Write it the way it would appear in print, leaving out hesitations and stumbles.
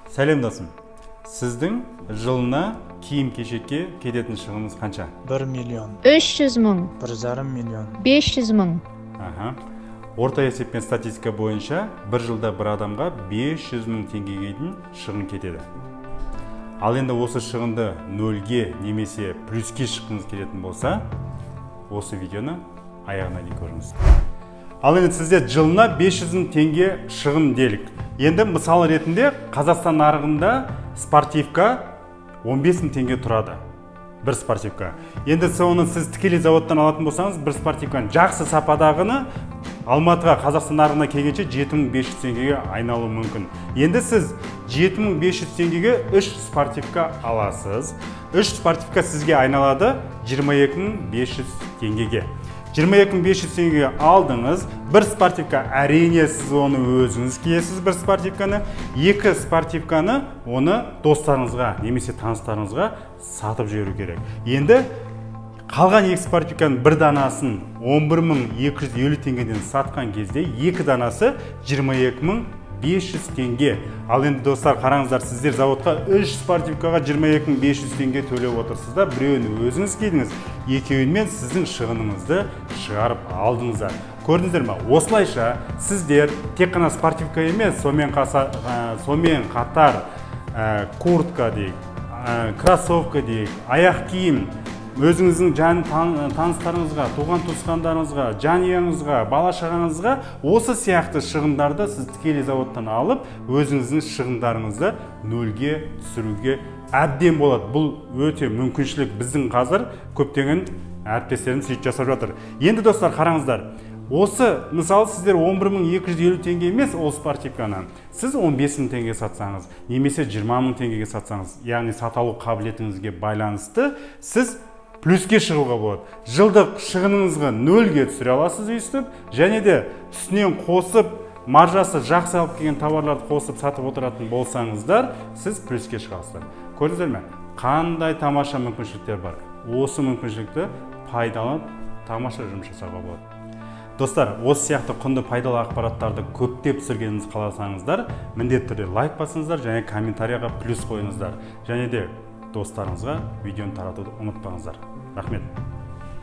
Сәлем досым. Сіздің жылына киім-кешекке кететін шығыныңыз қанша? 1 миллион. 300 мың. 1,5 миллион. 500 мың. Орта есеппен статистика бойынша бір жылда бір адамға 500 мың теңгеге дейін шығын кетеді. Ал енді осы шығынды нөлге немесе плюске шыққыңыз келетін болса, осы видеоны аяғына дейін көріңіз. Ал енді сізде жылына 500 мың теңге шығын делік. Енді мысал ретінде Қазақстан нарығында спортивка 15 мың теңге тұрады. Бір спортивка. Енді соны сіз тікелей заводтан алатын болсаңыз, бір спортивканы жақсы сападағыны Алматыға, Қазақстан нарығына келгенше 7500 теңгеге айналуы мүмкін. Енді сіз 7500 теңгеге 3 спортивка аласыз. 3 спортивка сізге айналады 22500 теңгеге. 22500 теңгеге алдыңыз. Бір спортивка, әрине сіз оны өзіңіз киесіз бір спортивканы. 2 спортивканы оны достарыңызға, немесе таныстарыңызға сатып жіберу керек. Енді қалған 2 спортивканың бір данасын 11250 теңгеден сатқан кезде 2 данасы 22500 теңге. Ал енді достар, қараңыздар, сіздер заводқа 3 спортивкаға 22500 теңге төлеп отырсыздар. Біреуін өзіңіз кидіңіз, екеуімен сіздің шығыныңызды шығарып алдыңыздар. Көрдіңіздер ме? Осылайша сіздер тек қана спортивка емес, сонымен қатар куртка дейік, кроссовка дейік, аяқ киім, өзіңіздің таныстарыңызға, туған туысқандарыңызға, жанұяңызға, бала-шағаңызға осы сияқты шығындарды сіз тікелей заводтан алып, өзіңіздің шығындарыңызды нөлге түсіруге әбден болады. Бұл өте мүмкіншілік. Біздің қазір көптеген әріптестеріміз сөйтіп жасап жатыр. Енді достар, қараңыздар. Осы, мысалы, сіздер 11250 теңге емес, ол спортивканы сіз 15 мың теңге сатсаңыз, немесе 20 мың теңгеге сатсаңыз, яғни саталу қабілетіңізге байланысты, сіз плюске шығуға болады. Жылдық шығыныңызға нөлге түсіре аласыз өйстіп, және де үстінен қосып, маржасы жақсы алып келген товарларды қосып сатып отыратын болсаңыздар, сіз плюске шығасыздар. Көрдіңіздер ме? Қандай тамаша мүмкіншіліктер бар. Осы мүмкіншілікті пайдаланып, тамаша жұмыс жасауға болады. Достар, осы сияқты құнды пайдалы ақпараттарды көптеп түсіргеніңіз қаласаңыздар, міндетті түрде лайк басыңыздар және комментарияға плюс қойыңыздар. Және де достарыңызға видеоны таратуды ұмытпаңыздар. Рахмет.